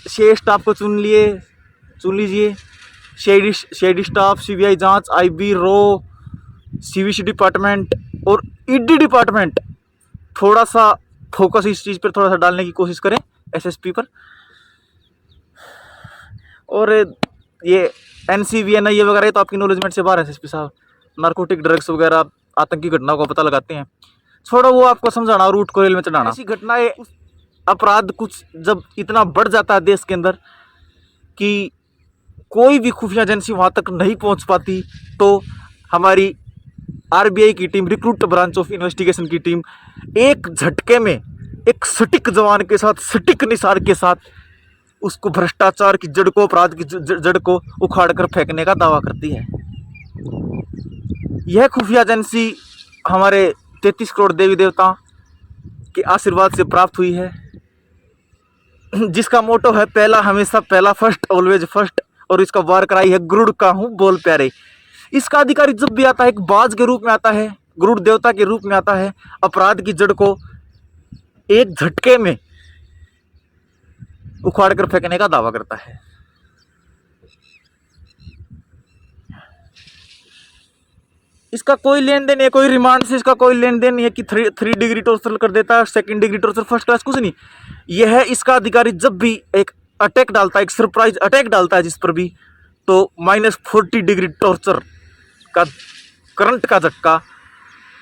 शेयर स्टाफ को चुन लीजिए। शेडी स्टाफ, सीबीआई जांच, आईबी, रो, सीवीसी डिपार्टमेंट और ईडी डिपार्टमेंट। थोड़ा सा फोकस इस चीज़ पर थोड़ा सा डालने की कोशिश करें, एसएसपी पर। और ये एनसीबी, एनआईए वगैरह, ये तो आपकी नॉलेजमेंट से बाहर है एसएसपी साहब। नारकोटिक ड्रग्स वगैरह, आतंकी घटनाओं का पता लगाते हैं। छोड़ो, वो आपको समझाना और रूट को रेल में चढ़ाना। ऐसी घटनाएं, अपराध कुछ जब इतना बढ़ जाता है देश के अंदर कि कोई भी खुफिया एजेंसी वहां तक नहीं पहुंच पाती, तो हमारी आरबीआई की team, recruit branch of investigation की टीम, एक झटके में, एक सटीक जवान के साथ, सटीक निसार के साथ उसको भ्रष्टाचार की जड़ को, अपराध की जड़ को उखाड़ कर फेंकने का दावा करती है। यह खुफिया एजेंसी हमारे 33 करोड़ देवी देवता के आशीर्वाद से प्राप्त हुई है, जिसका मोटो है पहला हमेशा पहला, फर्स्ट ऑलवेज फर्स्ट। और इसका वार कराई है गरुड़ का हूं बोल प्यारे। इसका अधिकारी जब भी आता है एक बाज के रूप में आता है, गरुड़ देवता के रूप में आता है। अपराध की जड़ को एक झटके में उखाड़ कर फेंकने का दावा करता है। इसका कोई लेन देन है, कोई रिमांड से इसका कोई लेन देन नहीं है कि 3 डिग्री टॉर्चर कर देता है, 2nd degree torture, 1st class, कुछ नहीं। यह है इसका अधिकारी जब भी एक अटैक डालता है, एक सरप्राइज अटैक डालता है जिस पर भी, तो -40 डिग्री टॉर्चर का करंट का झटका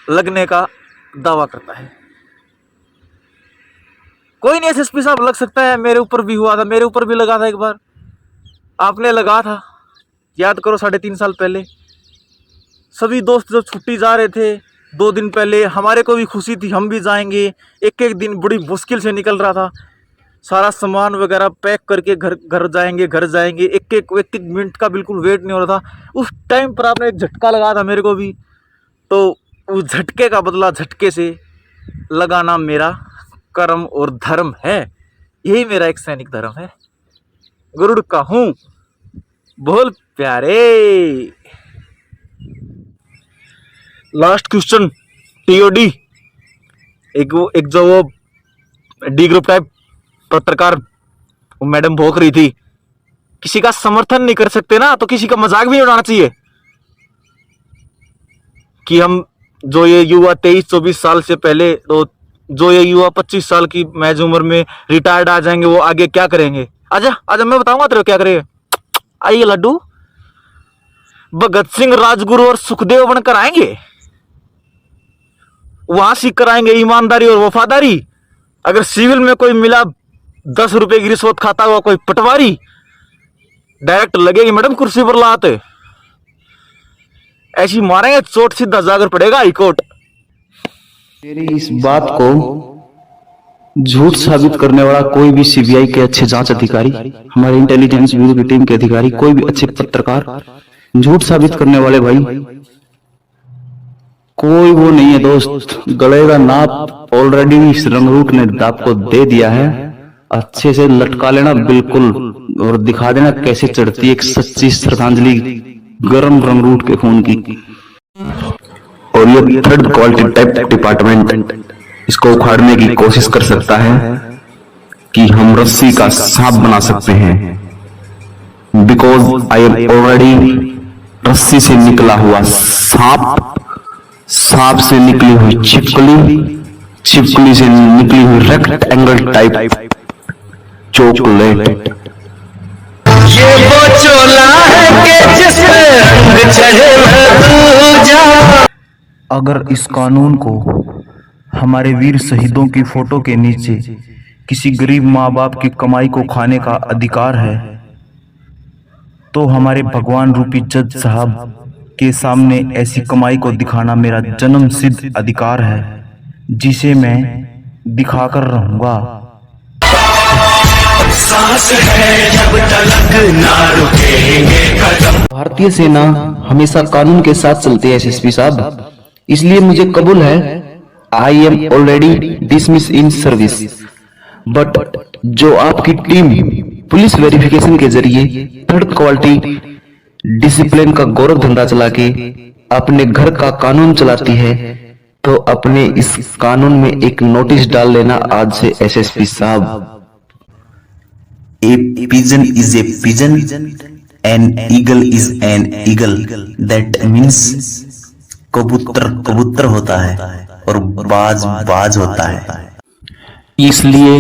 लगने का दावा करता है। कोई नहीं, एसएसपी साहब लग सकता है। मेरे ऊपर भी हुआ था, मेरे ऊपर भी लगा था एक बार। आपने लगा था, याद करो, 3.5 साल पहले। सभी दोस्त जब छुट्टी जा रहे थे 2 दिन पहले, हमारे को भी खुशी थी, हम भी जाएंगे। एक दिन बड़ी मुश्किल से निकल रहा था, सारा सामान वगैरह पैक करके घर जाएंगे। एक मिनट का बिल्कुल वेट नहीं हो रहा था। उस टाइम पर आपने एक झटका लगा था मेरे को भी, तो उस झटके का बदला झटके से लगाना मेरा कर्म और धर्म है। यही मेरा एक सैनिक धर्म है। गरुड़ का हूं बोल प्यारे। लास्ट क्वेश्चन, टीओडी, एक जो वो डी ग्रुप टाइप पत्रकार वो मैडम भोंक रही थी, किसी का समर्थन नहीं कर सकते ना तो किसी का मजाक भी नहीं उड़ाना चाहिए कि हम जो ये युवा 23-24 साल से पहले, तो जो ये युवा 25 साल की मैच उम्र में रिटायर्ड आ जाएंगे, वो आगे क्या करेंगे। आजा आजा, मैं बताऊंगा तेरे को क्या करेंगे। आइए लड्डू, भगत सिंह, राजगुरु और सुखदेव बनकर आएंगे, वहां सीख कर आएंगे ईमानदारी और वफादारी। अगर सिविल में कोई मिला 10 रुपए की रिश्वत खाता हुआ कोई पटवारी, डायरेक्ट लगेगी मैडम कुर्सी पर लाते, ऐसी मारेंगे चोट, सीधा जाकर पड़ेगा हाईकोर्ट। मेरी इस बात को झूठ साबित करने वाला कोई भी सीबीआई के अच्छे जांच अधिकारी, हमारे इंटेलिजेंस ब्यूरो की टीम के अधिकारी, कोई भी अच्छे पत्रकार झूठ साबित करने वाले भाई कोई वो नहीं है दोस्त। गले का नाप ऑलरेडी इस रंगरूट ने आपको दे दिया है, अच्छे से लटका लेना बिल्कुल और दिखा देना कैसे चढ़ती है एक सच्ची श्रद्धांजलि गरम रंगरूट के खून की। और ये थर्ड क्वालिटी टाइप डिपार्टमेंट इसको उखाड़ने की कोशिश कर सकता है कि हम रस्सी का सांप बना सकते हैं, बिकॉज आई एम ऑलरेडी रस्सी से निकला हुआ सांप, सांप से निकली हुई छिपकली, छिपकली से निकली हुई रेक्टेंगल टाइप चॉकलेट। ये वो चोला है कि जिसमें रंग चढ़े जा। अगर इस कानून को हमारे वीर शहीदों की फोटो के नीचे किसी गरीब माँ बाप की कमाई को खाने का अधिकार है, तो हमारे भगवान रूपी जज साहब के सामने ऐसी कमाई को दिखाना मेरा जन्म सिद्ध अधिकार है, जिसे मैं दिखाकर रहूंगा। सांस है जब तलक ना रुकेंगे कदम। भारतीय सेना हमेशा कानून के साथ चलती है एसएसपी साहब, इसलिए मुझे कबूल है I am already dismiss in service. But जो आपकी टीम पुलिस वेरिफिकेशन के जरिए थर्ड क्वालिटी डिसिप्लिन का गौरव धंधा चला के अपने घर का कानून चलाती है, तो अपने इस कानून में एक नोटिस डाल लेना आज से एसएसपी साहब। A pigeon is a pigeon, an eagle is an eagle. That means कबूतर कबूतर होता है और बाज बाज होता है, इसलिए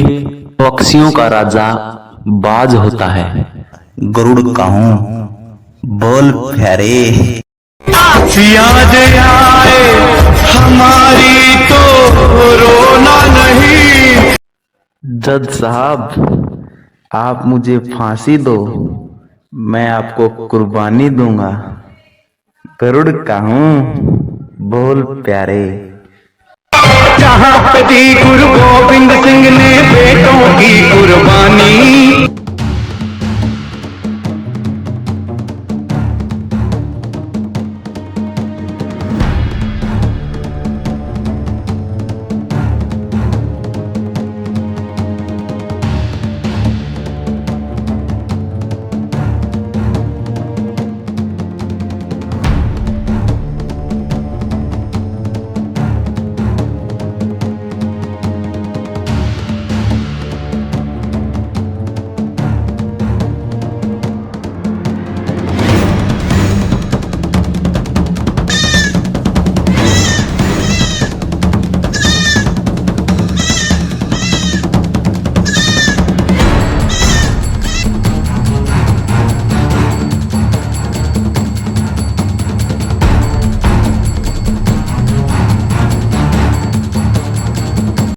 पक्षियों का राजा बाज होता है। गरुड़ काहू बोल प्यारे। याद आए हमारी तो रोना नहीं। जज साहब आप मुझे फांसी दो, मैं आपको कुर्बानी दूंगा। गरुड़ काहू बोल प्यारे। जहाँ पे दी गुरु गोविंद सिंह ने बेटों की कुर्बानी।